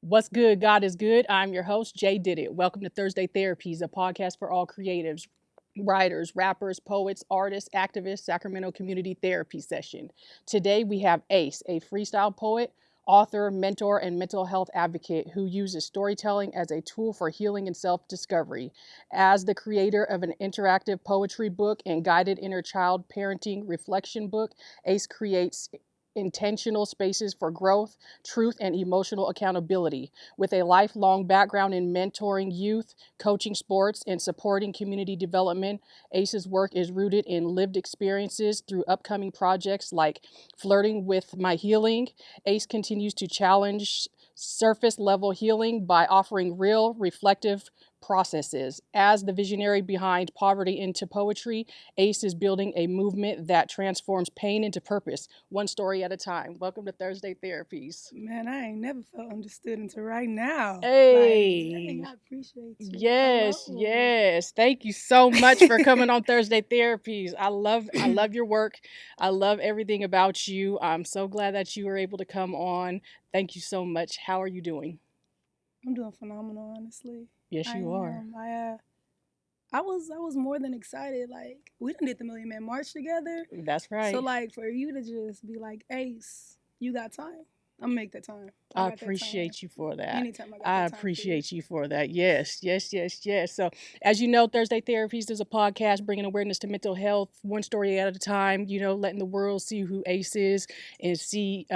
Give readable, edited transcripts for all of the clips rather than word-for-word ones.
What's good? God is good. I'm your host, Jay Did It. Welcome to Thursday Therapies, a podcast for all creatives, writers, rappers, poets, artists, activists, Sacramento Community Therapy Session. Today we have Ace, a freestyle poet, author, mentor, and mental health advocate who uses storytelling as a tool for healing and self-discovery. As the creator of an interactive poetry book and guided inner child parenting reflection book, Ace creates intentional spaces for growth, truth, and emotional accountability. With a lifelong background in mentoring youth, coaching sports, and supporting community development, Ace's work is rooted in lived experiences through upcoming projects like Flirting With My Healing. Ace continues to challenge surface level healing by offering real, reflective processes. As the visionary behind Poverty into Poetry, Ace is building a movement that transforms pain into purpose, one story at a time. Welcome to Thursday Therapies. Man, I ain't never felt understood until right now. Hey. I appreciate you. Yes, Hello. yes. Thank you so much for coming on Thursday Therapies. I love your work. I love everything about you. I'm so glad that you were able to come on. Thank you so much. How are you doing? I'm doing phenomenal, honestly. Yes, I you are. am. I was more than excited. Like, we done did the Million Man March together. That's So right. like for you to just be like, Ace, you got time. I'm gonna make that time. I got that time. appreciate you for that. Anytime I got I that time for you. appreciate you for that. Yes, yes, yes, yes. So, as you know, Thursday Therapies is a podcast bringing awareness to mental health, one story at a time, letting the world see who Ace is and see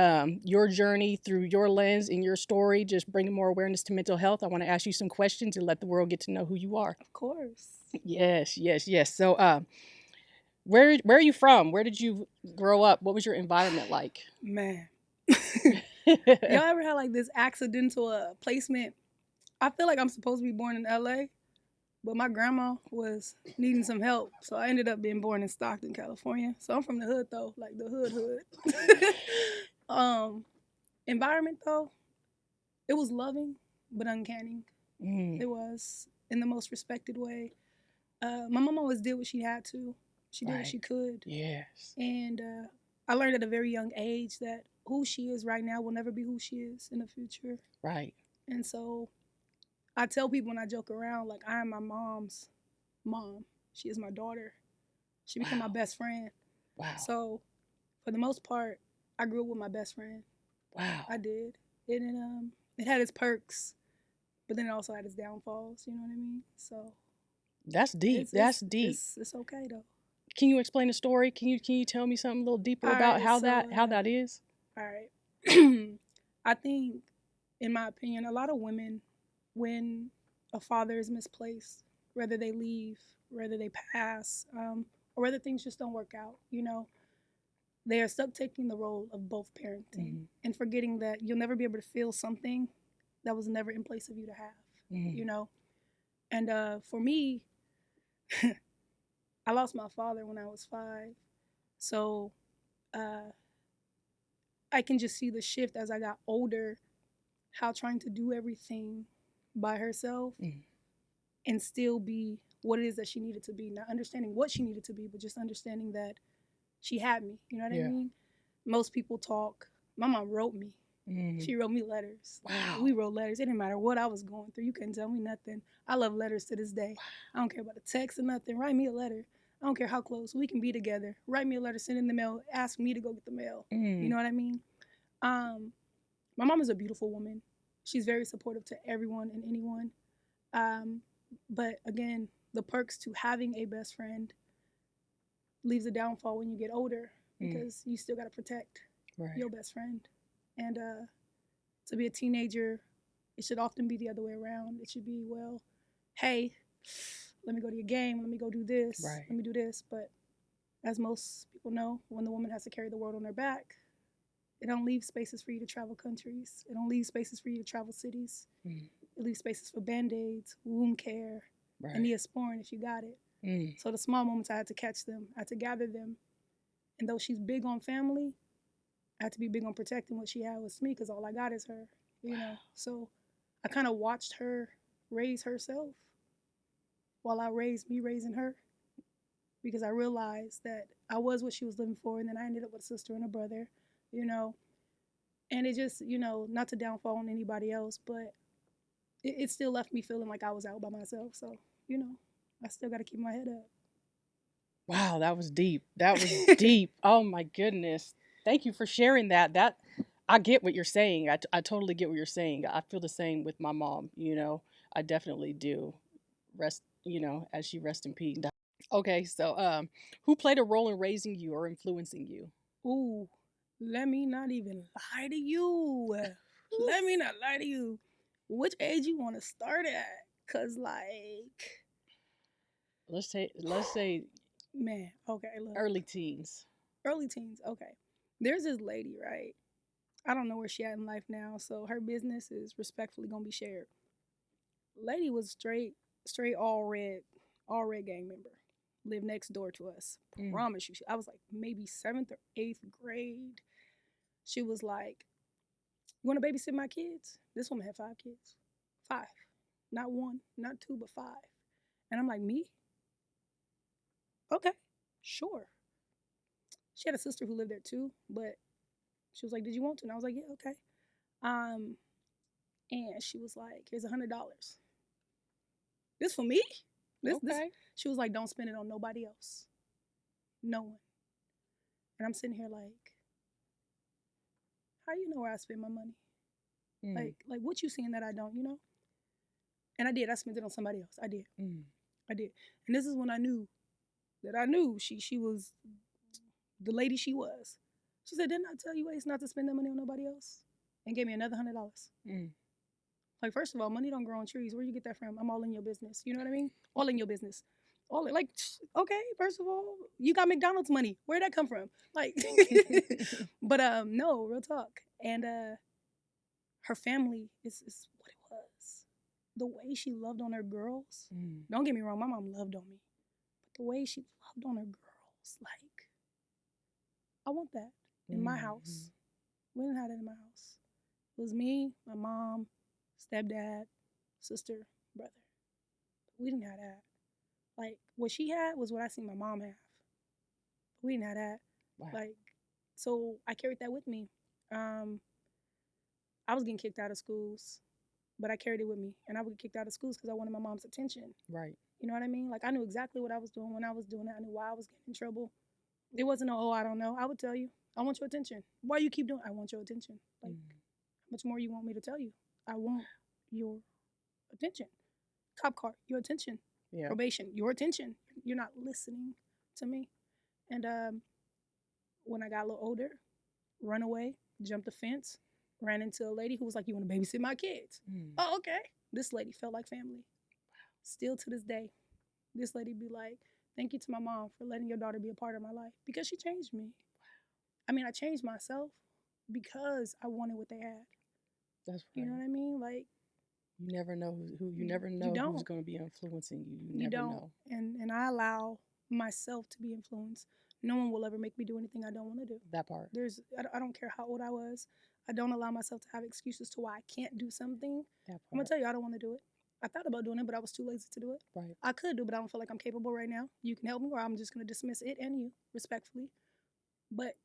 your journey through your lens and your story, just bringing more awareness to mental health. I want to ask you some questions and let the world get to know who you are. Of course. Yes, yes, yes. So, where are you from? Where did you grow up? What was your environment like? Man. Y'all ever had like this accidental placement? I feel like I'm supposed to be born in LA, but my grandma was needing some help, so I ended up being born in Stockton, California. So I'm from the hood though, like the hood. Environment though, it was loving but uncanny. It was in the most respected way. My mom always did what she had to. She did what she could. Yes. And I learned at a very young age that who she is right now will never be who she is in the future. Right. And so I tell people when I joke around, like, I am my mom's mom. She is my daughter. She became my best friend. Wow. So for the most part, I grew up with my best friend. Wow. I did. It had its perks, but then it also had its downfalls. You know what I mean? So that's deep. That's deep. It's okay though. Can you explain the story? Can you tell me something a little deeper All about right, how so, that is? All right. I think, in my opinion, a lot of women, when a father is misplaced, whether they leave, whether they pass, or whether things just don't work out, they are stuck taking the role of both parenting and forgetting that you'll never be able to feel something that was never in place of you to have, And for me, I lost my father when I was 5. So I can just see the shift as I got older, how trying to do everything by herself and still be what it is that she needed to be. Not understanding what she needed to be, but just understanding that she had me. You know what I mean? Most people talk. My mom wrote me. She wrote me letters. Wow. We wrote letters. It didn't matter what I was going through. You couldn't tell me nothing. I love letters to this day. I don't care about a text or nothing. Write me a letter. I don't care how close. We can be together. Write me a letter, send in the mail, ask me to go get the mail. You know what I mean? My mom is a beautiful woman. She's very supportive to everyone and anyone. But again, the perks to having a best friend leaves a downfall when you get older because you still got to protect your best friend. And to be a teenager, it should often be the other way around. It should be, well, hey, let me go to your game. Let me go do this. Let me do this. But as most people know, when the woman has to carry the world on her back, it don't leave spaces for you to travel countries. It don't leave spaces for you to travel cities. It leaves spaces for Band-Aids, wound care, and Neosporin if you got it. So the small moments, I had to catch them. I had to gather them. And though she's big on family, I had to be big on protecting what she had with me because all I got is her, So I kind of watched her raise herself while I raised me raising her because I realized that I was what she was living for, and then I ended up with a sister and a brother, And it just, not to downfall on anybody else, but it still left me feeling like I was out by myself. So, I still got to keep my head up. Wow, that was deep. That was deep. Oh my goodness. Thank you for sharing that. I get what you're saying. I totally get what you're saying. I feel the same with my mom, I definitely do. Rest, as she rests in peace. Okay, so who played a role in raising you or influencing you? Ooh, let me not even lie to you. Let me not lie to you. Which age you want to start at? Cause like, Let's say man, okay, look, early teens. early teens. Okay, there's this lady, right? I don't know where she at in life now, so her business is respectfully gonna be shared. Lady was straight all red gang member. Lived next door to us. Promise you, I was like maybe 7th or 8th grade. She was like, "You want to babysit my kids?" This woman had 5 kids, 5, not one, not two, but 5. And I'm like, me? Okay, sure. She had a sister who lived there too, but she was like, "Did you want to?" And I was like, "Yeah, okay." Um, and she was like, "Here's $100. This for me?" This. Okay. She was like, "Don't spend it on nobody else, no one." And I'm sitting here like, how you know where I spend my money? Like what you seeing that I don't? And I did. I spent it on somebody else. I did. I did. And this is when I knew she was the lady she was. She said, "Didn't I tell you, Ace, not to spend that money on nobody else?" And gave me another $100. Like, first of all, money don't grow on trees. Where you get that from? I'm all in your business. You know what I mean? All in your business. Like, okay, first of all, you got McDonald's money. Where'd that come from? Like, but no, real talk. And her family is what it was. The way she loved on her girls. Don't get me wrong, my mom loved on me. But the way she loved on her girls, like, I want that in my house. We didn't have that in my house. It was me, my mom, stepdad, sister, brother. We didn't have that. Like, what she had was what I seen my mom have. We didn't have that. Wow. Like, so I carried that with me. I was getting kicked out of schools, but I carried it with me. And I would get kicked out of schools because I wanted my mom's attention. Right. You know what I mean? Like, I knew exactly what I was doing when I was doing it. I knew why I was getting in trouble. It wasn't I don't know. I would tell you, I want your attention. Why you keep doing I want your attention. Like, how much more you want me to tell you? I want your attention. Cop car, your attention. Yeah. Probation, your attention. You're not listening to me. And when I got a little older, run away, jumped the fence, ran into a lady who was like, "You want to babysit my kids?" Oh, okay. This lady felt like family. Still to this day, this lady be like, "Thank you to my mom for letting your daughter be a part of my life because she changed me." I mean, I changed myself because I wanted what they had. That's right. You know what I mean? Like, you never know who you never know who's going to be influencing you. You never know. And I allow myself to be influenced. No one will ever make me do anything I don't want to do. That part. I don't care how old I was. I don't allow myself to have excuses to why I can't do something. That part. I'm gonna tell you, I don't want to do it. I thought about doing it, but I was too lazy to do it. Right. I could do, but I don't feel like I'm capable right now. You can help me, or I'm just gonna dismiss it and you respectfully. But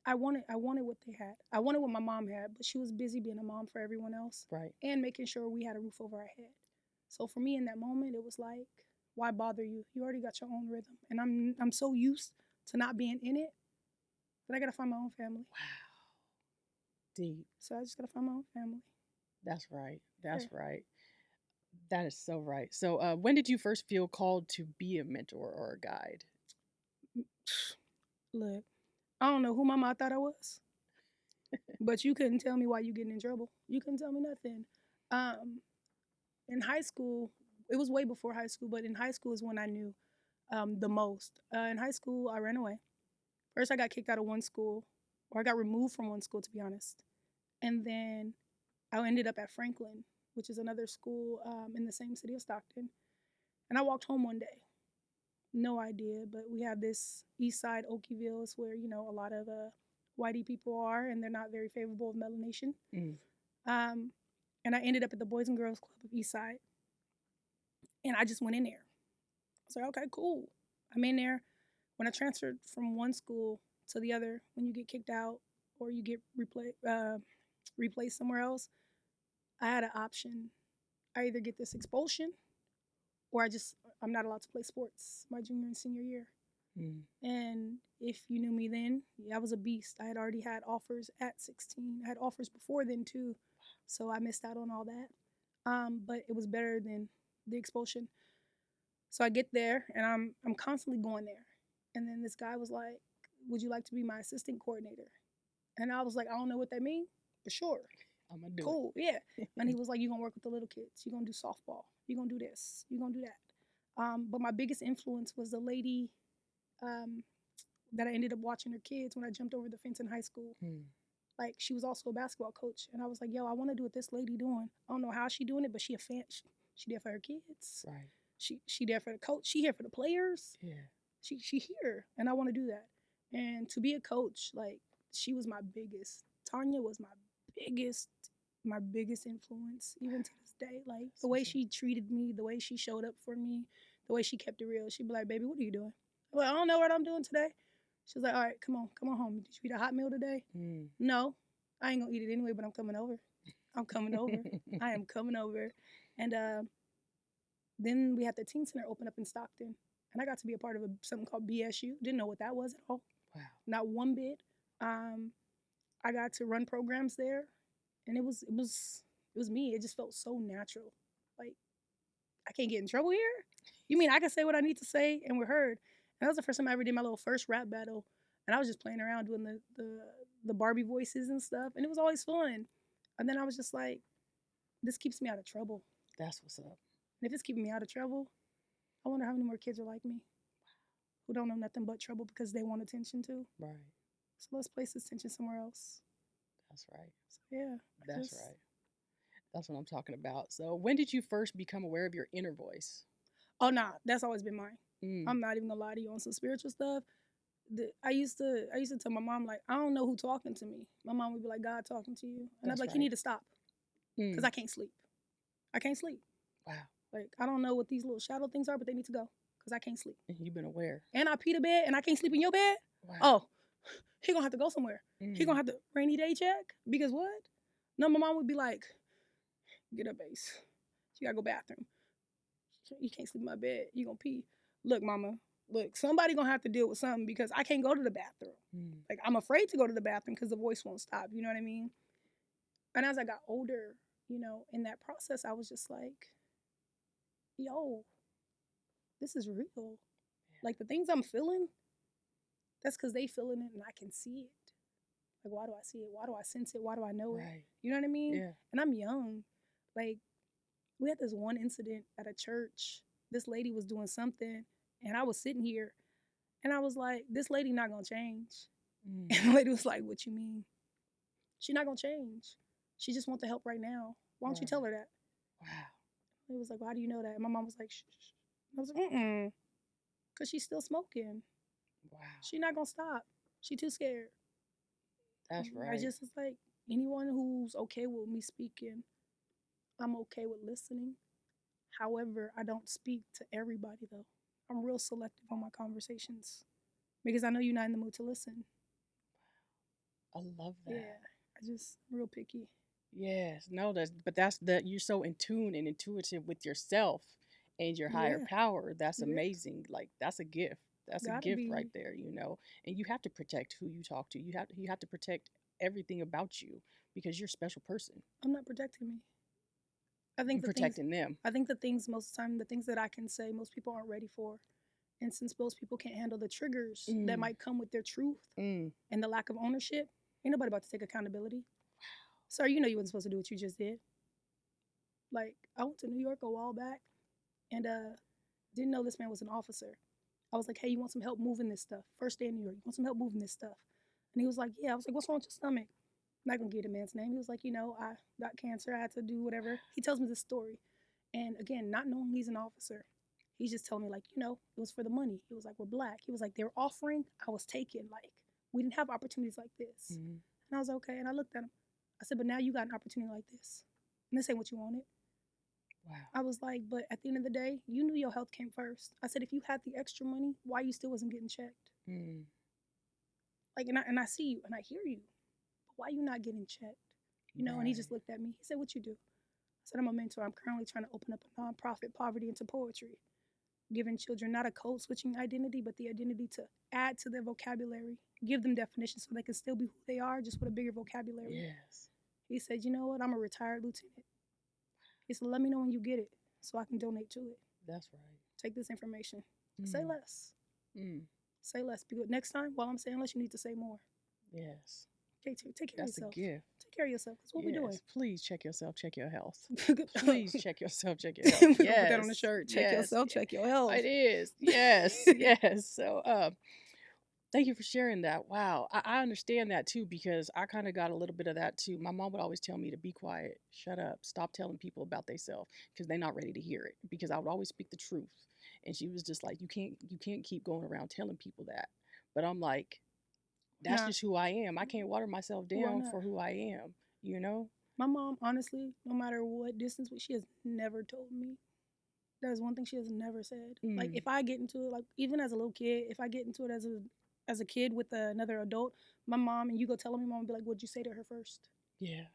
I wanted what they had. I wanted what my mom had, but she was busy being a mom for everyone else. Right. And making sure we had a roof over our head. So for me in that moment, it was like, why bother you? You already got your own rhythm. And I'm so used to not being in it that I gotta find my own family. Wow. Deep. So I just gotta find my own family. That's right. That's right. That is so right. So when did you first feel called to be a mentor or a guide? Look, I don't know who my mom thought I was. But you couldn't tell me why you getting in trouble. You couldn't tell me nothing. In high school, it was way before high school, but in high school is when I knew the most. In high school, I ran away. First, I got kicked out of one school, or I got removed from one school, to be honest. And then I ended up at Franklin, which is another school in the same city of Stockton. And I walked home one day. No idea, but we have this east side Okieville, is where, a lot of whitey people are, and they're not very favorable of melanation. And I ended up at the Boys and Girls Club of East Side. And I just went in there. I was like, okay, cool. I'm in there. When I transferred from one school to the other, when you get kicked out or you get replaced somewhere else, I had an option. I either get this expulsion or I'm not allowed to play sports my junior and senior year. And if you knew me then, I was a beast. I had already had offers at 16. I had offers before then too. So I missed out on all that. But it was better than the expulsion. So I get there and I'm constantly going there. And then this guy was like, "Would you like to be my assistant coordinator?" And I was like, "I don't know what that means, but sure. I'm gonna do cool, yeah." And he was like, "You're gonna work with the little kids. You're gonna do softball. You're gonna do this. You're gonna do that." But my biggest influence was the lady that I ended up watching her kids when I jumped over the fence in high school. Like, she was also a basketball coach. And I was like, yo, I want to do what this lady doing. I don't know how she doing it, but she a fan. She there for her kids. Right. She there for the coach. She here for the players. Yeah. She here. And I want to do that. And to be a coach, like, she was my biggest. Tanya was my biggest influence, even to this day. Like, the way she treated me, the way she showed up for me, the way she kept it real. She'd be like, "Baby, what are you doing?" I'm like, "I don't know what I'm doing today." She was like, "All right, come on home. Did you eat a hot meal today?" No, I ain't gonna eat it anyway, but I'm coming over. I'm coming over. I am coming over. And then we had the teen center open up in Stockton. And I got to be a part of something called BSU. Didn't know what that was at all. Wow. Not one bit. I got to run programs there. And it was me. It just felt so natural. Like, I can't get in trouble here? You mean I can say what I need to say and we're heard? And that was the first time I ever did my little first rap battle. And I was just playing around doing the Barbie voices and stuff. And it was always fun. And then I was just like, this keeps me out of trouble. That's what's up. And if it's keeping me out of trouble, I wonder how many more kids are like me who don't know nothing but trouble because they want attention too. Right. So let's place this attention somewhere else. That's right. So yeah. That's right. That's what I'm talking about. So when did you first become aware of your inner voice? Oh, nah, that's always been mine. I'm not even gonna lie to you on some spiritual stuff. I used to tell my mom, like, I don't know who talking to me. My mom would be like, "God talking to you," and I'd be like, "You need to stop, because I can't sleep. I can't sleep. Wow. Like, I don't know what these little shadow things are, but they need to go, because I can't sleep. And you've been aware. And I pee the bed, and I can't sleep in your bed. Wow. Oh, he gonna have to go somewhere. He gonna have to rainy day check, because what? No, my mom would be like, "Get up, Ace. You gotta go bathroom. You can't sleep in my bed. You gonna pee. Look, mama. Look, somebody gonna have to deal with something because I can't go to the bathroom. Like, I'm afraid to go to the bathroom because the voice won't stop. You know what I mean?" And as I got older, you know, in that process, I was just like, yo, this is real. Yeah. Like, the things I'm feeling, that's because they feeling it and I can see it. Like, why do I see it? Why do I sense it? Why do I know it? You know what I mean? Yeah. And I'm young. Like, we had this one incident at a church. This lady was doing something, and I was sitting here, and I was like, this lady not going to change. And the lady was like, "What you mean?" "She not going to change. She just wants the help right now. Why don't you tell her that?" Wow. It was like, "Why do you know that?" And my mom was like, "Shh, shh." I was like, because she's still smoking. Wow. She not going to stop. She too scared. That's right. I just was like, anyone who's okay with me speaking, I'm okay with listening. However, I don't speak to everybody, though. I'm real selective on my conversations because I know you're not in the mood to listen. I love that. Yeah, I just real picky. Yes, no, that's you're so in tune and intuitive with yourself and your higher power. That's amazing. Like, that's a gift. That's a gift right there, you know. And you have to protect who you talk to. You have to protect everything about you because you're a special person. I'm not protecting me. I think protecting them. I think the things most of the time, the things that I can say, most people aren't ready for. And since most people can't handle the triggers that might come with their truth and the lack of ownership, ain't nobody about to take accountability. Wow. Sir, you know you wasn't supposed to do what you just did. Like, I went to New York a while back and didn't know this man was an officer. I was like, "Hey, you want some help moving this stuff?" First day in New York, "You want some help moving this stuff?" And he was like, "Yeah." I was like, "What's wrong with your stomach?" I'm not going to get a man's name. He was like, "You know, I got cancer. I had to do whatever." He tells me this story. And again, not knowing he's an officer, he's just telling me, like, you know, it was for the money. He was like, "We're black." He was like, "They were offering. I was taking. Like, we didn't have opportunities like this." And I was okay. And I looked at him. I said, "But now you got an opportunity like this. And this ain't what you wanted." Wow. I was like, "But at the end of the day, you knew your health came first." I said, "If you had the extra money, why you still wasn't getting checked?" Like, and I see you and I hear you. But why you not getting checked? you know, and he just Right. looked at me. He said, "What you do?" I said, "I'm a mentor. I'm currently trying to open up a nonprofit, Poverty into Poetry, giving children not a code switching identity, but the identity to add to their vocabulary, give them definitions so they can still be who they are, just with a bigger vocabulary." Yes. He said, "You know what? I'm a retired lieutenant." He said, "Let me know when you get it so I can donate to it. That's right. Take this information. Say Mm. less. Mm. Say less. Because next time, while I'm saying less, you need to say more. Yes. Take care of That's a yourself. gift. Take care of yourself. That's what we're doing." Yes. Please check yourself. Check your health. We're Please check yourself. Check your health. gonna put that on the Yes. shirt. Check Yes. yourself. Check your health. It is. Yes. Yes. So, thank you for sharing that. Wow. I understand that too because I kind of got a little bit of that too. My mom would always tell me to be quiet, shut up, stop telling people about themselves because they're not ready to hear it. Because I would always speak the truth. And she was just like, you can't keep going around telling people that. But I'm like, that's Nah, just who I am. I can't water myself why down not? for who I am, you know? My mom, honestly, no matter what distance, she has never told me. That is one thing she has never said. Like Mm, if I get into it, like even as a little kid, if I get into it as a kid with another adult, my mom and you go tell me, mom will be like, "What'd you say to her first?" yeah.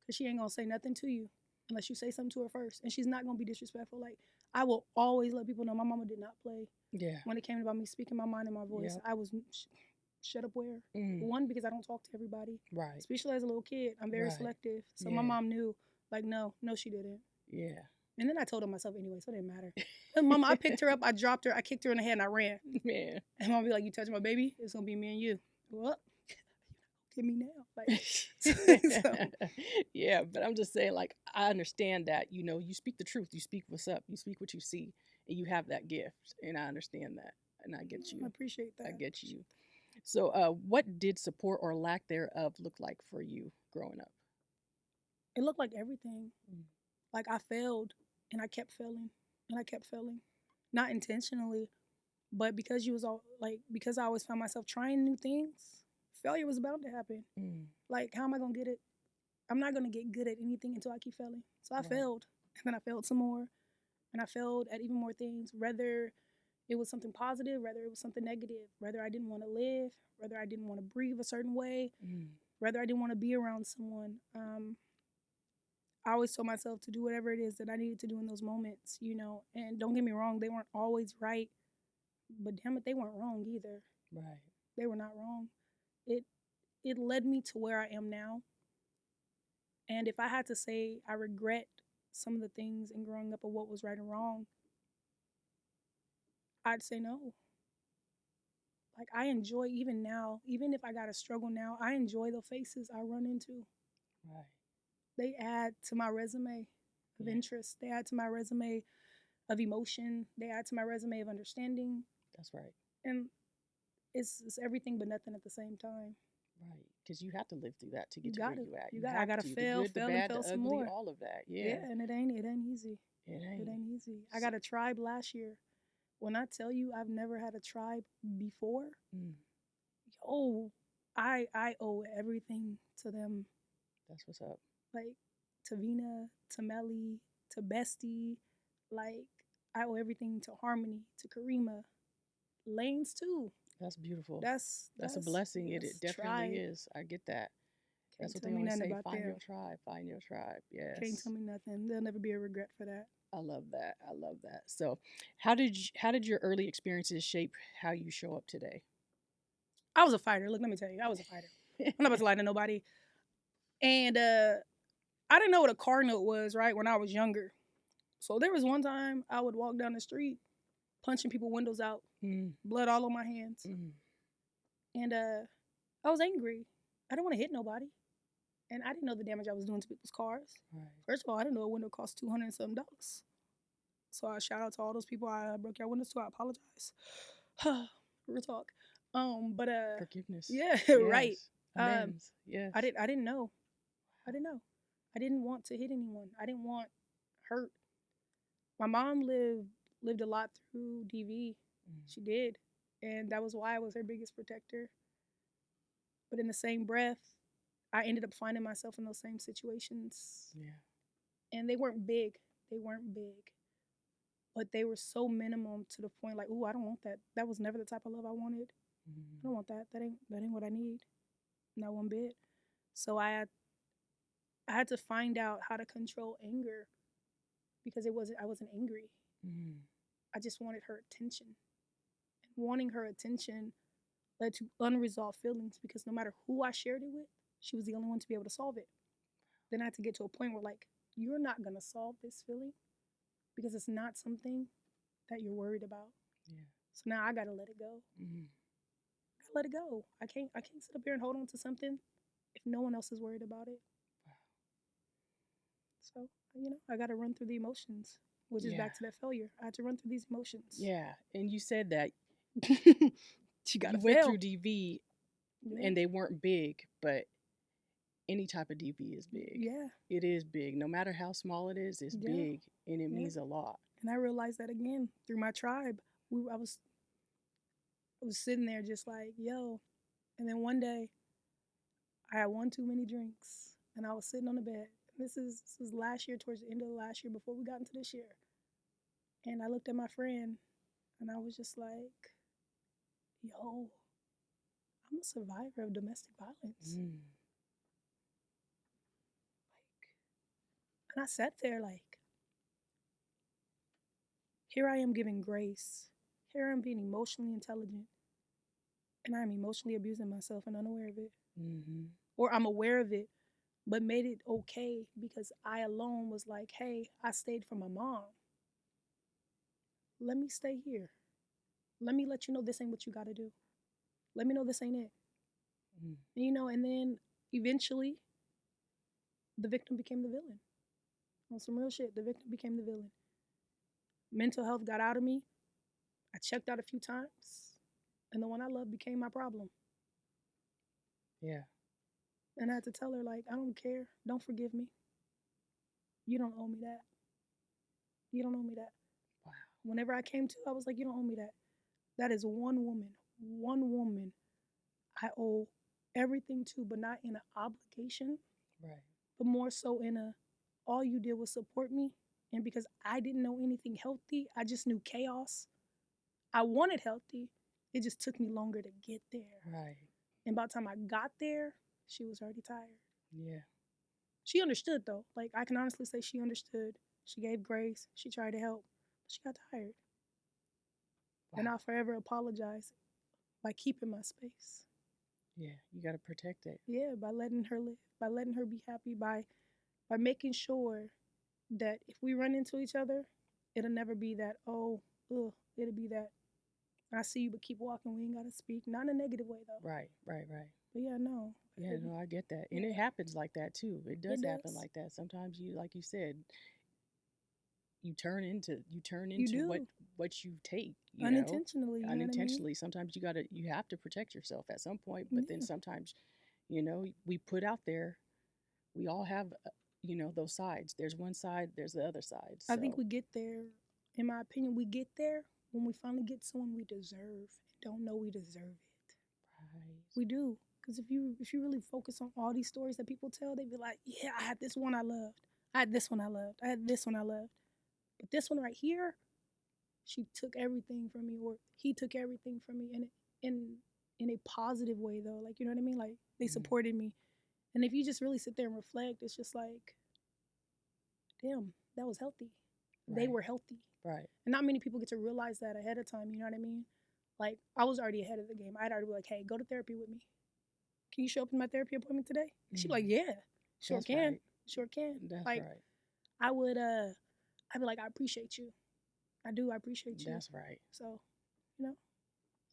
Because she ain't gonna say nothing to you unless you say something to her first, and she's not gonna be disrespectful. Like I will always let people know my mama did not play Yeah. when it came about me speaking my mind and my voice. Yep. I was shut up where Mm, one because I don't talk to everybody, right. especially as a little kid. I'm very Right. selective, so my Yeah. mom knew. Like no, she didn't. Yeah. And then I told her myself anyway, so it didn't matter. And mama, I picked her up, I dropped her, I kicked her in the head, and I ran. Man. And mom be like, "You touch my baby, it's gonna be me and you." Well, get me now. Like, so Yeah, but I'm just saying, like, I understand that, you speak the truth, you speak what's up, you speak what you see, and you have that gift, and I understand that, and I get I you. appreciate I that. get you. So, what did support or lack thereof look like for you growing up? It looked like everything. Mm. Like I failed, and I kept failing, and I kept failing, not intentionally, but because you was all like because I always found myself trying new things. Failure was bound to happen. Mm. Like, how am I gonna get it? I'm not gonna get good at anything until I keep failing. So I Right. failed, and then I failed some more, and I failed at even more things. Whether it was something positive, whether it was something negative, whether I didn't want to live, whether I didn't want to breathe a certain way, Mm. whether I didn't want to be around someone. I always told myself to do whatever it is that I needed to do in those moments, you know. And don't get me wrong, they weren't always right, but damn it, they weren't wrong either. Right. They were not wrong. It it led me to where I am now. And if I had to say I regret some of the things in growing up of what was right and wrong, I'd say no. Like I enjoy even now, even if I got to struggle now, I enjoy the faces I run into. Right. They add to my resume of Yeah. interest. They add to my resume of emotion. They add to my resume of understanding. That's right. And it's everything but nothing at the same time. Right. Because you have to live through that to You get to where got to. you at. You You got. I have gotta to. The fail, good, the fail, and bad, fail the some ugly, more. all of that. Yeah, Yeah. and it ain't easy. It It ain't. ain't easy. I So, got a tribe last year. When I tell you I've never had a tribe before, mm, oh, I owe everything to them. that's what's up. Like to Vina, to Melly, to Bestie. Like I owe everything to Harmony, to Karima, Lanes too. That's beautiful. That's That's a that's blessing. It that's definitely tribe. is. I get that. That's Can't what tell they me always nothing say. about Find them. your tribe. Find your tribe. Can't Yes. tell me nothing. There'll never be a regret for that. I love that. I love that. So, how did your early experiences shape how you show up today? I was a fighter. Look, let me tell you, I was a fighter. I'm not about to lie to nobody. And I didn't know what a car note was, right, when I was younger. So there was one time I would walk down the street punching people windows out, Mm, blood all on my hands. mm, And I was angry. I didn't want to hit nobody. And I didn't know the damage I was doing to people's cars. right. First of all, I didn't know a window cost $200 and something. So I shout out to all those people I broke your windows to. I apologize. Real talk. But Forgiveness. yeah, right. Yes. Um, Amends. Yes. I didn't know. I didn't know. I didn't want to hit anyone. I didn't want hurt. My mom lived a lot through DV. Mm, She did, and that was why I was her biggest protector. But in the same breath, I ended up finding myself in those same situations, yeah. and they weren't big. They weren't big, but they were so minimum to the point like, ooh, I don't want that. That was never the type of love I wanted. I Mm, don't want that. That ain't what I need. Not one bit. So I had I had to find out how to control anger because I wasn't angry. Mm. I just wanted her attention. And wanting her attention led to unresolved feelings because no matter who I shared it with, she was the only one to be able to solve it. Then I had to get to a point where, like, you're not going to solve this feeling because it's not something that you're worried about. Yeah. So now I got to let it go. Mm. I gotta let it go. I can't sit up here and hold on to something if no one else is worried about it. Wow. So, I got to run through the emotions, which is Yeah. back to that failure. I had to run through these emotions. Yeah. And you said that She got to you went fail. through DV Yeah. and they weren't big, but any type of DV is big. Yeah. It is big. No matter how small it is, it's Yeah. big and it Yeah. means a lot. And I realized that again through my tribe. I was sitting there just like, yo. And then one day I had one too many drinks and I was sitting on the bed. This is last year, towards the end of the last year before we got into this year. And I looked at my friend and I was just like, yo, I'm a survivor of domestic violence. Mm. And I sat there like, here I am giving grace. Here I am being emotionally intelligent. And I'm emotionally abusing myself and unaware of it. Mm-hmm. Or I'm aware of it, but made it okay because I alone was like, hey, I stayed from my mom. Let me stay here. Let me let you know this ain't what you got to do. Let me know this ain't it. Mm. And then eventually the victim became the villain. On some real shit, the victim became the villain. Mental health got out of me. I checked out a few times, and the one I loved became my problem. Yeah. And I had to tell her, like, I don't care. Don't forgive me. You don't owe me that. You don't owe me that. Wow. Whenever I came to, I was like, you don't owe me that. That is one woman I owe everything to, but not in an obligation. Right. But more so in all you did was support me. And because I didn't know anything healthy, I just knew chaos. I wanted healthy. It just took me longer to get there. Right. And by the time I got there, she was already tired. Yeah. She understood though. Like, I can honestly say she understood. She gave grace. She tried to help. But she got tired. Wow. And I'll forever apologize by keeping my space. Yeah, you got to protect it. Yeah, by letting her live, by letting her be happy, by making sure that if we run into each other, it'll never be that, it'll be that, I see you, but keep walking. We ain't got to speak. Not in a negative way, though. Right. But yeah, no. Yeah, no, I get that. And it happens like that, too. It does happen like that. Sometimes you, like you said, you turn into what you take, unintentionally. You unintentionally. know what I mean? Sometimes you have to protect yourself at some point, but then sometimes, we put out there, we all have, those sides. There's one side, there's the other side. So. I think we get there, in my opinion, we get there when we finally get someone we deserve and don't know we deserve it. Right. We do. Because if you really focus on all these stories that people tell, they be like, yeah, I had this one I loved. I had this one I loved. I had this one I loved. But this one right here, she took everything from me, or he took everything from me in a positive way, though. Like, you know what I mean? Like, they supported me. And if you just really sit there and reflect, it's just like, damn, that was healthy. Right. They were healthy. Right. And not many people get to realize that ahead of time, you know what I mean? Like, I was already ahead of the game. I'd already be like, hey, go to therapy with me. Can you show up in my therapy appointment today? Mm-hmm. She'd be like, yeah, sure That's can. Right. Sure can. That's like, right. I would, I'd be like, I appreciate you. I do. I appreciate you. That's right. So,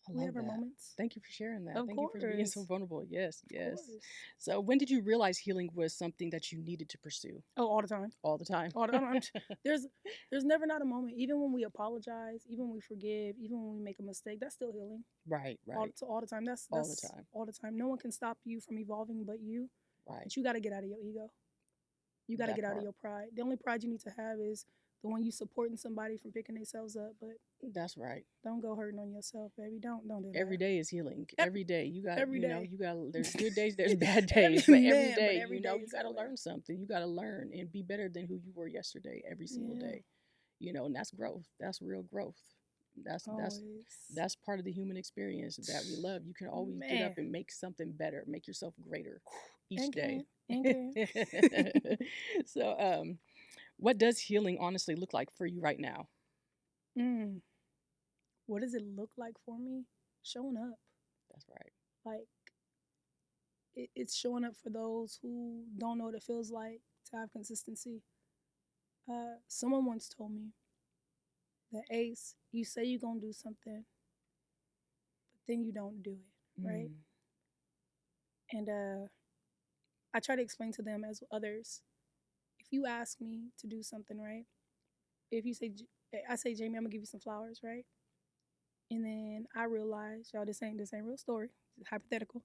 we have our moments. Thank you for sharing that. Of Thank course. you for being so vulnerable. Yes, yes. Of course. So when did you realize healing was something that you needed to pursue? Oh, all the time. All the time. All the time. There's never not a moment. Even when we apologize, even when we forgive, even when we make a mistake, that's still healing. Right, right. All the time. That's all the time. All the time. No one can stop you from evolving but you. Right. But you got to get out of your ego. You got to get out of your pride. The only pride you need to have is the one you supporting somebody from picking themselves up. But that's right. Don't go hurting on yourself, baby. Don't do that. Every day is healing. Every day you got you got there's good days, there's bad days, but every day you got to learn something. You got to learn and be better than who you were yesterday every single day. And that's growth. That's real growth. That's part of the human experience that we love. You can always get up and make something better, make yourself greater. each And day. can. And can. So, what does healing honestly look like for you right now? What does it look like for me? Showing up. That's right. Like, it's showing up for those who don't know what it feels like to have consistency. Someone once told me that, Ace, you say you're going to do something, but then you don't do it, right? And I try to explain to them as others, if you ask me to do something, right? If you say, I say, Jamie, I'm going to give you some flowers, right? And then I realize, y'all, this ain't real story, it's hypothetical.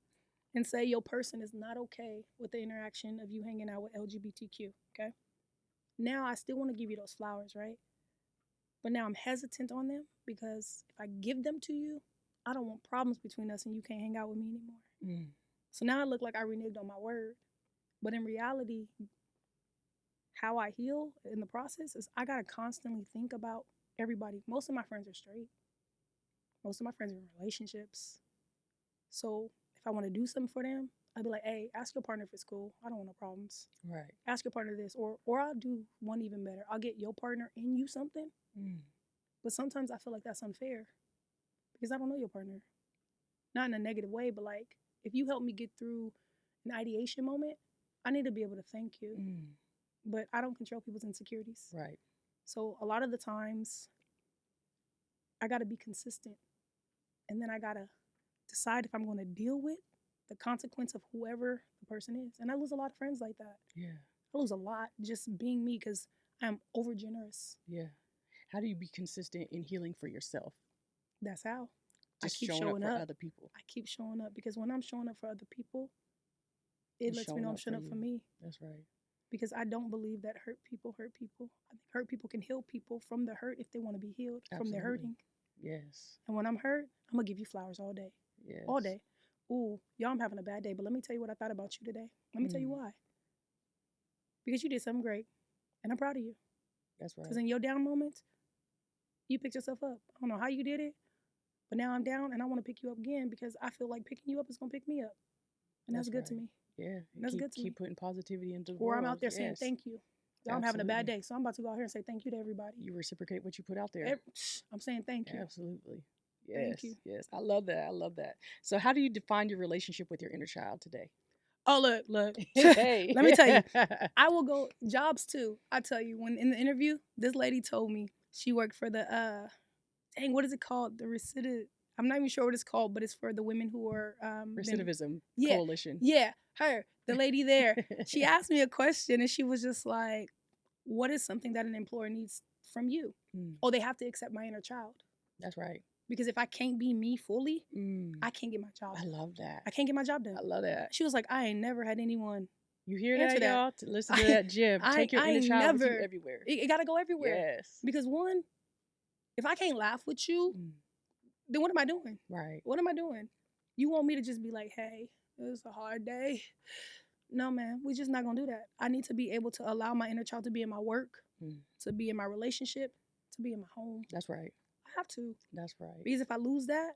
And say your person is not okay with the interaction of you hanging out with LGBTQ, okay? Now I still want to give you those flowers, right? But now I'm hesitant on them because if I give them to you, I don't want problems between us and you can't hang out with me anymore. So now I look like I reneged on my word. But in reality, how I heal in the process is I got to constantly think about everybody. Most of my friends are straight. Most of my friends are in relationships. So if I want to do something for them, I'll be like, hey, ask your partner if it's cool. I don't want no problems. Right. Ask your partner this. Or I'll do one even better. I'll get your partner in you something. But sometimes I feel like that's unfair because I don't know your partner. Not in a negative way, but like if you help me get through an ideation moment, I need to be able to thank you. But I don't control people's insecurities. Right. So a lot of the times I got to be consistent. And then I got to decide if I'm going to deal with the consequence of whoever the person is. And I lose a lot of friends like that. Yeah. I lose a lot just being me because I'm over generous. Yeah. How do you be consistent in healing for yourself? That's how. Just I keep showing up for other people. I keep showing up because when I'm showing up for other people, it lets me know I'm showing up for me. That's right. Because I don't believe that hurt people hurt people. I think hurt people can heal people from the hurt if they want to be healed from their hurting. Yes. And when I'm hurt, I'm going to give you flowers all day. Yes. All day. Ooh, y'all, I'm having a bad day, but let me tell you what I thought about you today. Let me tell you why. Because you did something great, and I'm proud of you. That's right. Because in your down moments, you picked yourself up. I don't know how you did it, but now I'm down, and I want to pick you up again because I feel like picking you up is going to pick me up. And that's good to me. Yeah. That's good to me. Keep putting positivity into the world. world. I'm out there saying thank you. I'm having a bad day, so I'm about to go out here and say thank you to everybody. You reciprocate what you put out there. I'm saying thank you. Absolutely. Yes. Thank you. Yes. I love that. I love that. So how do you define your relationship with your inner child today? Oh, look. Hey. Let me tell you. I will go jobs too. I tell you, when in the interview, this lady told me she worked for the what is it called? The I'm not even sure what it's called, but it's for the women who are recidivism coalition. Yeah, her, the lady there. She asked me a question and she was just like, what is something that an employer needs from you? Oh, they have to accept my inner child. That's right. Because if I can't be me fully, I can't get my job done. I love that. I can't get my job done. I love that. She was like, I ain't never had anyone. You hear that, y'all? To listen to that, Jim. Take your inner child with you everywhere. It got to go everywhere. Yes. Because one, if I can't laugh with you, then what am I doing? Right. What am I doing? You want me to just be like, hey, it was a hard day. No, man, we're just not going to do that. I need to be able to allow my inner child to be in my work, to be in my relationship, to be in my home. That's right. I have to. That's right. Because if I lose that,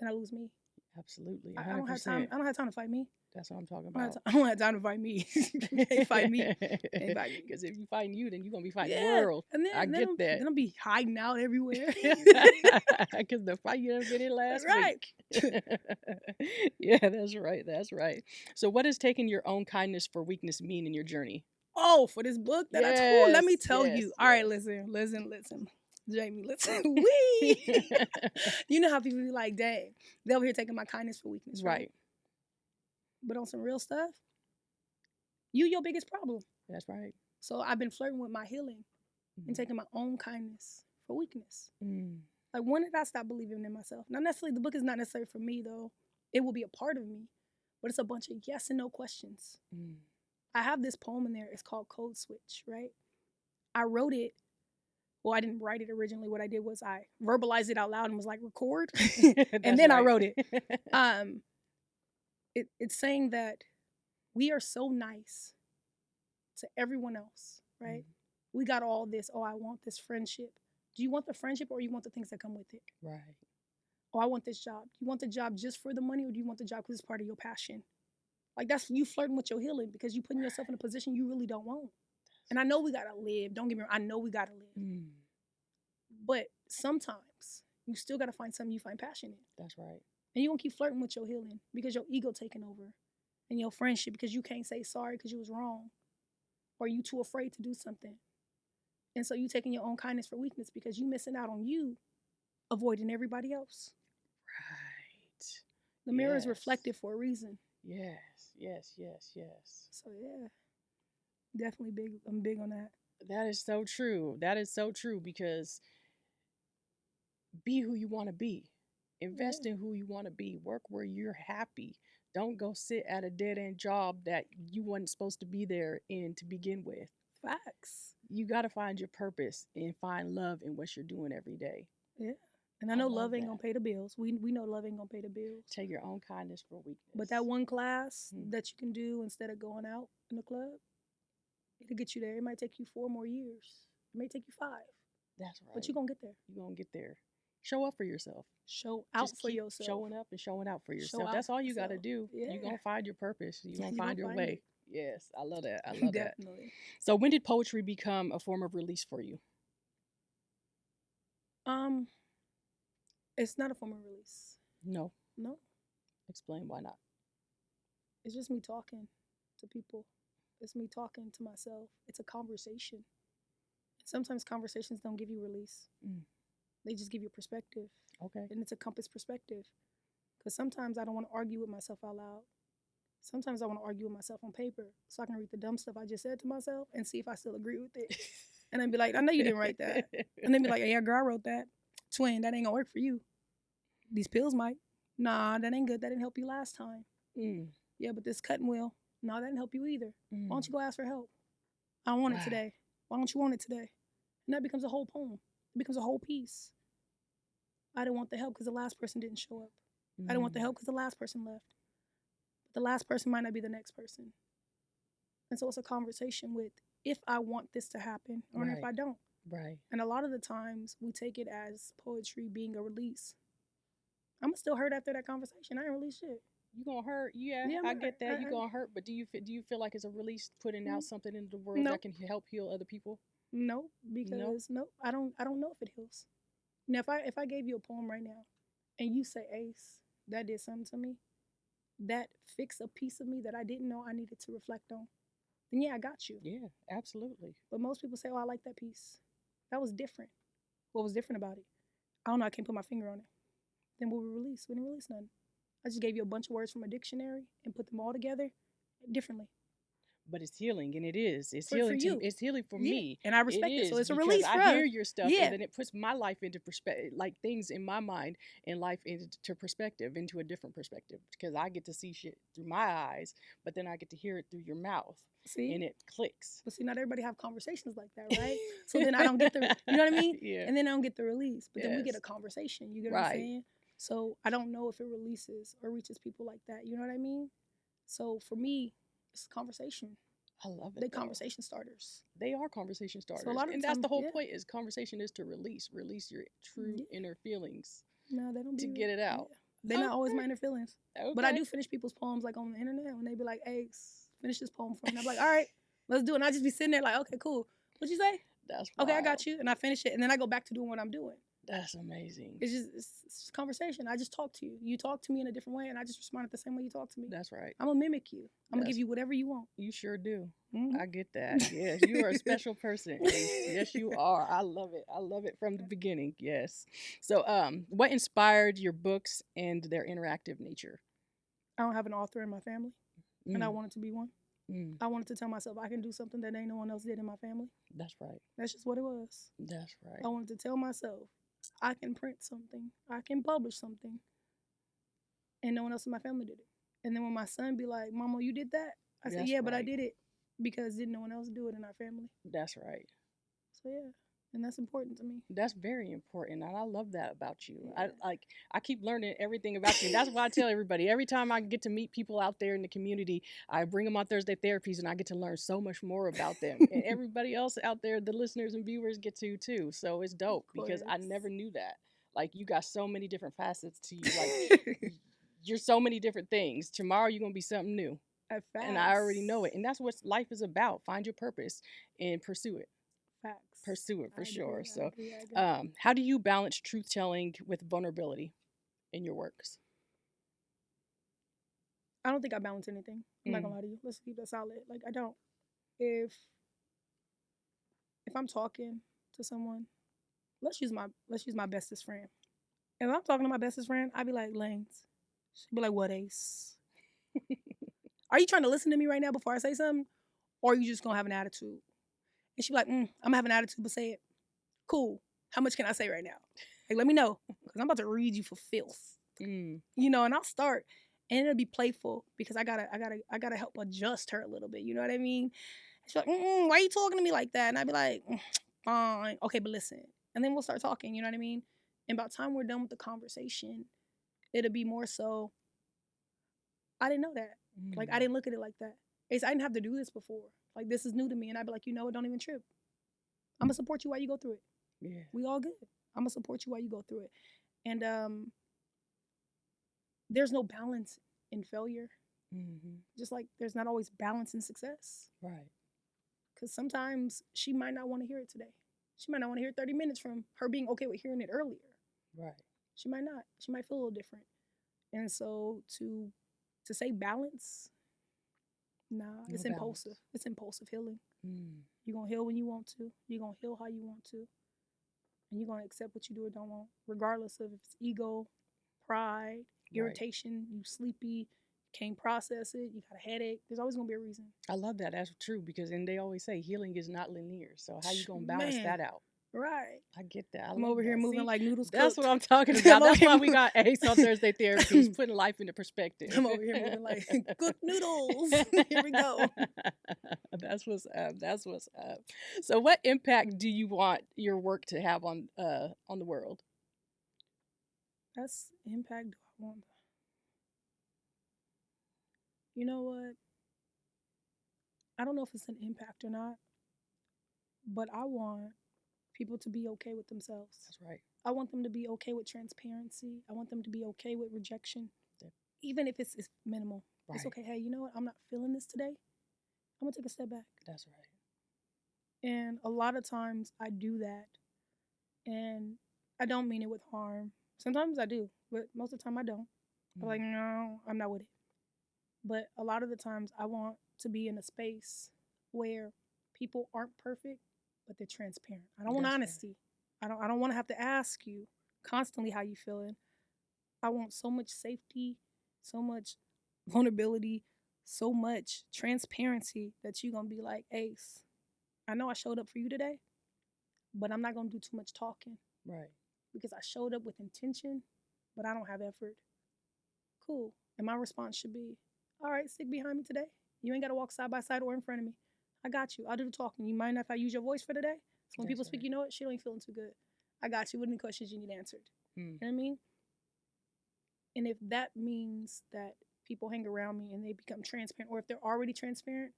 then I lose me. Absolutely. 100%. I don't have time. I don't have time to fight me. That's what I'm talking about. I don't have time to fight me. They fight me. Because if you fighting you, then you're going to be fighting the world. And then, I get that. Then I'll be hiding out everywhere. Because the fight you done been in last week. Yeah, that's right. That's right. So what has taken your own kindness for weakness mean in your journey? Oh, for this book that I told, let me tell you. All right, listen. Jamie, listen. You know how people be like, dang, they over here taking my kindness for weakness, right? But on some real stuff, you your biggest problem. That's right. So I've been flirting with my healing and taking my own kindness for weakness. Like, when did I stop believing in myself? Not necessarily, the book is not necessarily for me, though. It will be a part of me, but it's a bunch of yes and no questions. I have this poem in there. It's called Code Switch, right? I wrote it. Well, I didn't write it originally. What I did was I verbalized it out loud and was like, record. And then I wrote it. It's saying that we are so nice to everyone else, right? We got all this. Oh, I want this friendship. Do you want the friendship or you want the things that come with it? Right. Oh, I want this job. Do you want the job just for the money or do you want the job because it's part of your passion? Like, that's you flirting with your healing because you putting yourself in a position you really don't want. And I know we gotta live. Don't get me wrong. I know we gotta live. But sometimes you still gotta find something you find passion in. That's right. And you gonna keep flirting with your healing because your ego taking over, and your friendship because you can't say sorry because you was wrong, or you too afraid to do something. And so you taking your own kindness for weakness because you missing out on you, avoiding everybody else. Right. The mirror is reflective for a reason. Yes. So yeah, definitely big. I'm big on that. That is so true. That is so true because be who you want to be. Invest in who you want to be. Work where you're happy. Don't go sit at a dead end job that you weren't supposed to be there in to begin with. Facts. You got to find your purpose and find love in what you're doing every day. Yeah. And I know love ain't gonna pay the bills. We know love ain't gonna pay the bills. Take your own kindness for weakness. But that one class that you can do instead of going out in the club, it'll get you there. It might take you 4 more years. It may take you 5. That's right. But you're gonna get there. You're gonna get there. Show up for yourself. Show out for yourself. Showing up and showing out for yourself. That's all you got to do. Yeah. You're gonna find your purpose. You're gonna find your way. Yes, I love that. I love that. Definitely. So when did poetry become a form of release for you? It's not a form of release. No. Explain why not. It's just me talking to people. It's me talking to myself. It's a conversation. Sometimes conversations don't give you release. They just give you perspective. Okay. And it's a compass perspective. Because sometimes I don't want to argue with myself out loud. Sometimes I want to argue with myself on paper so I can read the dumb stuff I just said to myself and see if I still agree with it. And then be like, I know you didn't write that. And then be like, yeah, girl, I wrote that. Twin, that ain't gonna work for you. These pills might. Nah, that ain't good. That didn't help you last time. Yeah, but this cutting wheel, no, that didn't help you either. Why don't you go ask for help? I don't want it today. Why don't you want it today? And that becomes a whole poem. It becomes a whole piece. I didn't want the help because the last person didn't show up. I didn't want the help because the last person left. But the last person might not be the next person. And so it's a conversation with if I want this to happen or if I don't. Right. And a lot of the times we take it as poetry being a release. I'm still hurt after that conversation. I ain't released shit. You gonna hurt? Yeah, I get that. You gonna hurt, but do you feel like it's a release, putting out something into the world that can help heal other people? No, because I don't know if it heals. Now, if I gave you a poem right now, and you say, Ace, that did something to me, that fixed a piece of me that I didn't know I needed to reflect on, then yeah, I got you. Yeah, absolutely. But most people say, oh, I like that piece. That was different. What was different about it? I don't know. I can't put my finger on it. Then what we release? We didn't release nothing. I just gave you a bunch of words from a dictionary and put them all together differently. But it's healing, and it's healing for you. It's healing for me, and I respect it. So it's a release for I us. hear your stuff, and then it puts my life into perspective, like things in my mind and life into perspective, into a different perspective, because I get to see shit through my eyes, but then I get to hear it through your mouth. See? And it clicks. But see, not everybody have conversations like that, right? So then I don't get the, you know what I mean? Yeah. And then I don't get the release, but then we get a conversation. You get what I'm saying? So I don't know if it releases or reaches people like that. You know what I mean? So for me, it's a conversation. I love it. They're conversation starters. They are conversation starters. So a lot of and that's the whole point is conversation is to release your true inner feelings. No, they don't to get it out. Yeah. They're not always my inner feelings. Okay. But I do finish people's poems like on the internet when they be like, Ace, finish this poem for me. And I'm like, all right, let's do it. And I just be sitting there like, okay, cool. What'd you say? That's okay, I got you. And I finish it. And then I go back to doing what I'm doing. That's amazing. It's just conversation. I just talk to you. You talk to me in a different way, and I just respond the same way you talk to me. That's right. I'm going to mimic you. I'm going to give you whatever you want. You sure do. Mm-hmm. I get that. Yes, you are a special person. Yes, you are. I love it. I love it from the beginning. Yes. So what inspired your books and their interactive nature? I don't have an author in my family, and I wanted to be one. I wanted to tell myself I can do something that ain't no one else did in my family. That's right. That's just what it was. That's right. I wanted to tell myself I can print something. I can publish something. And no one else in my family did it. And then when my son be like, Mama, you did that? I said, yeah, but I did it because didn't no one else do it in our family. That's right. So, yeah. And that's important to me. That's very important. And I love that about you. Yeah. I keep learning everything about you. That's why I tell everybody, every time I get to meet people out there in the community, I bring them on Thursday Therapies and I get to learn so much more about them. And everybody else out there, the listeners and viewers get to too. So it's dope because I never knew that. Like you got so many different facets to you. Like you're so many different things. Tomorrow you're going to be something new. And I already know it. And that's what life is about. Find your purpose and pursue it. Facts. Pursue it for sure. I So, agree. how do you balance truth telling with vulnerability in your works? I don't think I balance anything. I'm not gonna lie to you. Let's keep that solid. Like, I don't. If I'm talking to someone, let's use my bestest friend. If I'm talking to my bestest friend, I'd be like, Lanes. She'd be like, what, Ace? Are you trying to listen to me right now before I say something? Or are you just gonna have an attitude? And she'd be like, I'm gonna have an attitude, but say it. Cool. How much can I say right now? Like, let me know. Because I'm about to read you for filth. You know, and I'll start. And it'll be playful because I gotta help adjust her a little bit. You know what I mean? She's like, why are you talking to me like that? And I'd be like, fine. Okay, but listen. And then we'll start talking, you know what I mean? And by the time we're done with the conversation, it'll be more so, I didn't know that. Like, I didn't look at it like that. I didn't have to do this before. Like, this is new to me. And I'd be like, you know what? Don't even trip. I'm going to support you while you go through it. Yeah. We all good. I'm going to support you while you go through it. And there's no balance in failure. Just like there's not always balance in success. Right. Because sometimes she might not want to hear it today. She might not want to hear 30 minutes from her being okay with hearing it earlier. Right. She might not. She might feel a little different. And so to say balance, it's impulsive. It's impulsive healing. You're going to heal when you want to. You're going to heal how you want to. And you're going to accept what you do or don't want, regardless of if it's ego, pride, irritation, you sleepy, can't process it, you got a headache. There's always going to be a reason. I love that. That's true because, and they always say healing is not linear. So how you going to balance that out? Right. I get that. I'm over here moving like noodles cooked. That's what I'm talking about. That's why we got Ace on Thursday Therapies, putting life into perspective. I'm over here moving like cooked noodles. Here we go. That's what's up. That's what's up. So what impact do you want your work to have on the world? That's impact do I want? You know what? I don't know if it's an impact or not, but I want people to be okay with themselves. That's right. I want them to be okay with transparency. I want them to be okay with rejection, even if it's minimal. Right. It's okay. Hey, you know what? I'm not feeling this today. I'm going to take a step back. That's right. And a lot of times I do that, and I don't mean it with harm. Sometimes I do, but most of the time I don't. I'm like, no, I'm not with it. But a lot of the times I want to be in a space where people aren't perfect, but they're transparent. I don't want honesty. Right. I don't want to have to ask you constantly how you feeling. I want so much safety, so much vulnerability, so much transparency that you're going to be like, Ace, I know I showed up for you today, but I'm not going to do too much talking. Right. Because I showed up with intention, but I don't have effort. Cool. And my response should be, all right, stick behind me today. You ain't got to walk side by side or in front of me. I got you. I'll do the talking. You mind if I use your voice for today? So when people speak, you know what? She ain't feeling too good. I got you. What are the questions you need answered? You know what I mean? And if that means that people hang around me and they become transparent, or if they're already transparent,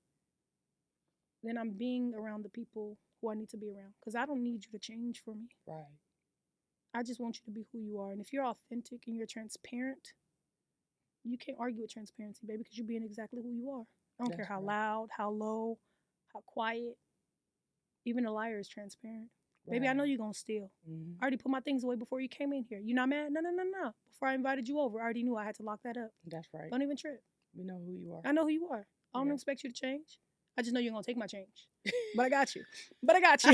then I'm being around the people who I need to be around. Because I don't need you to change for me. Right. I just want you to be who you are. And if you're authentic and you're transparent, you can't argue with transparency, baby, because you're being exactly who you are. I don't care how loud, how low, how quiet. Even a liar is transparent. Right. Baby, I know you're going to steal. I already put my things away before you came in here. You not mad? No. Before I invited you over, I already knew I had to lock that up. That's right. Don't even trip. We know who you are. I know who you are. I don't expect you to change. I just know you're going to take my change. But I got you. But I got you.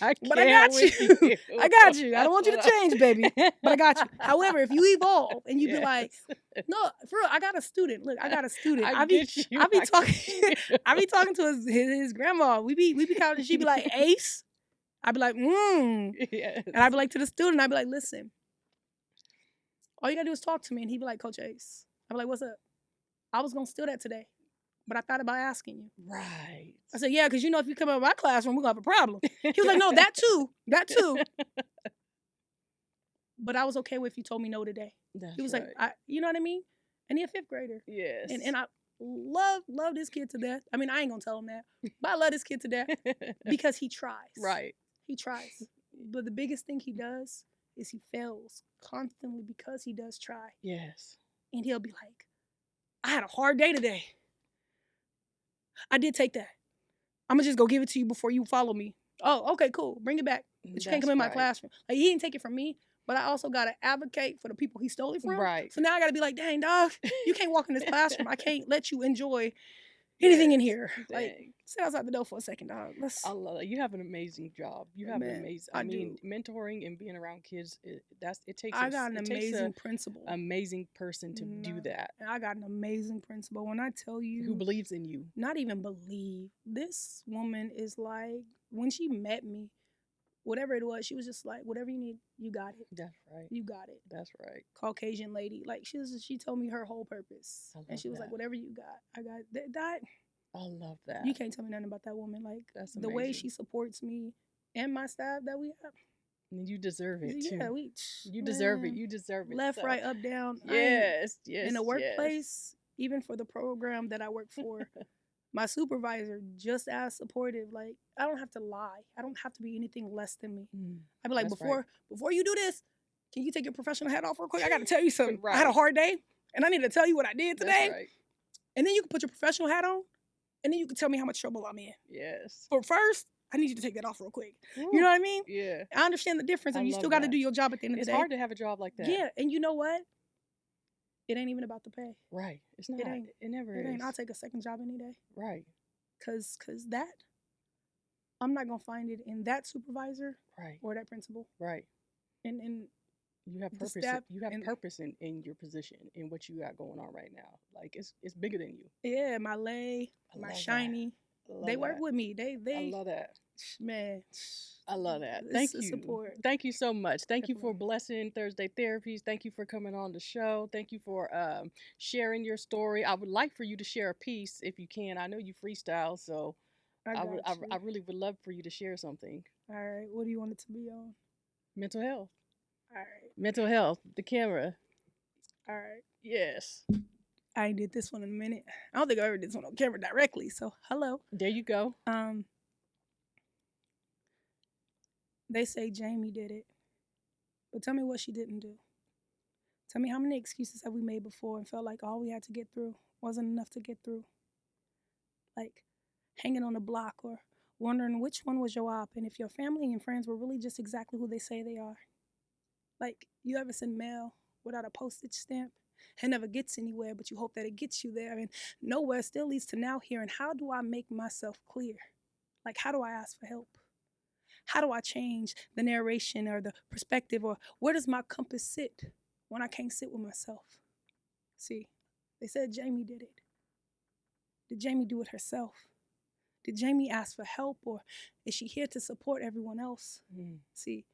I got you. I got you. I don't want you to change, baby. But I got you. However, if you evolve and you be like, no, for real, I got a student. Look, I got a student. I be talking to his grandma. We be counting. She be like, Ace. I'd be like, Yes. And I'd be like to the student, I'd be like, listen, all you gotta do is talk to me. And he'd be like, Coach Ace. I'd be like, what's up? I was gonna steal that today, but I thought about asking you. Right. I said, yeah, because you know, if you come out of my classroom, we're gonna have a problem. He was like, no, that too. But I was okay with if you told me no today. He was like, you know what I mean? And he's a 5th grader. Yes. And I love this kid to death. I mean, I ain't gonna tell him that, but I love this kid to death because he tries. Right. He tries. But the biggest thing he does is he fails constantly because he does try. Yes. And he'll be like, I had a hard day today. I did take that. I'm gonna just go give it to you before you follow me. Oh, okay, cool. Bring it back. But you can't come in my classroom. Like, he didn't take it from me, but I also gotta advocate for the people he stole it from. Right. So now I gotta be like, dang, dog, you can't walk in this classroom. I can't let you enjoy anything in here. Like, sit outside the door for a second, dog. I love it. You have an amazing job. You have an amazing. I mean, mentoring and being around kids. It takes. I got an amazing principal. Amazing person to do that. And I got an amazing principal. When I tell you, who believes in you. Not even believe. This woman is like, when she met me, whatever it was, she was just like, whatever you need, you got it. That's right. You got it. That's right. Caucasian lady. Like, she told me her whole purpose. And she was like, whatever you got, I got that. I love that. You can't tell me nothing about that woman. Like, that's the way she supports me and my staff that we have. And you deserve it too. Yeah, you deserve it. You deserve it. Left, right, up, down. Yes. In the workplace, even for the program that I work for, my supervisor just as supportive. Like, I don't have to lie. I don't have to be anything less than me. I'd be like, before you do this, can you take your professional hat off real quick? I got to tell you something. I had a hard day, and I need to tell you what I did today. And then you can put your professional hat on, and then you can tell me how much trouble I'm in. Yes. But first, I need you to take that off real quick. Ooh, you know what I mean? Yeah. I understand the difference, and you still got to do your job at the end of the day. It's hard to have a job like that. Yeah, and you know what? It ain't even about the pay. Right. It's not. It never is. It ain't. I'll take a second job any day. Right. Cause that, I'm not gonna find it in that supervisor. Right. Or that principal. Right. And you have purpose. You have purpose in your position, in what you got going on right now. Like, it's bigger than you. Yeah, my lay, my shiny. They work with me. They I love that. Man, I love that. Thank you. Support. Thank you so much. Thank you for blessing Thursday Therapies. Thank you for coming on the show. Thank you for sharing your story. I would like for you to share a piece if you can. I know you freestyle, so I really would love for you to share something. All right. What do you want it to be on? Mental health. All right. Mental health. The camera. All right. Yes. I ain't did this one in a minute. I don't think I ever did this one on camera directly. So hello. There you go. They say Jamie did it, but tell me what she didn't do. Tell me how many excuses have we made before and felt like all we had to get through wasn't enough to get through. Like hanging on the block or wondering which one was your op and if your family and friends were really just exactly who they say they are. Like, you ever send mail without a postage stamp? It never gets anywhere, but you hope that it gets you there, and nowhere still leads to now hearing, how do I make myself clear? Like, how do I ask for help? How do I change the narration or the perspective, or where does my compass sit when I can't sit with myself? See, they said Jamie did it. Did Jamie do it herself? Did Jamie ask for help, or is she here to support everyone else? See,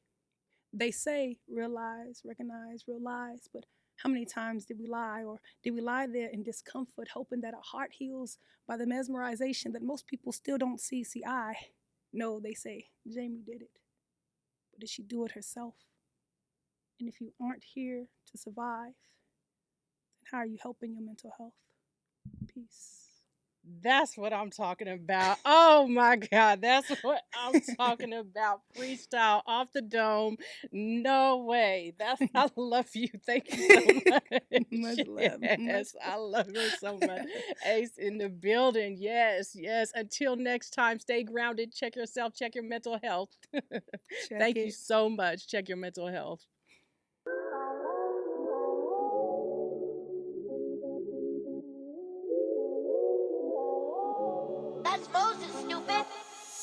they say realize, recognize, realize, but how many times did we lie, or did we lie there in discomfort, hoping that our heart heals by the mesmerization that most people still don't see? See, no, they say Jamie did it, but did she do it herself? And if you aren't here to survive, then how are you helping your mental health? Peace. That's what I'm talking about. Oh my God, that's what I'm talking about. Freestyle off the dome. No way. I love you. Thank you so much. Much love. Yes, I love her so much. Ace in the building. Yes, yes. Until next time, stay grounded. Check yourself. Check your mental health. Thank you so much. Check your mental health. That's Moses, stupid.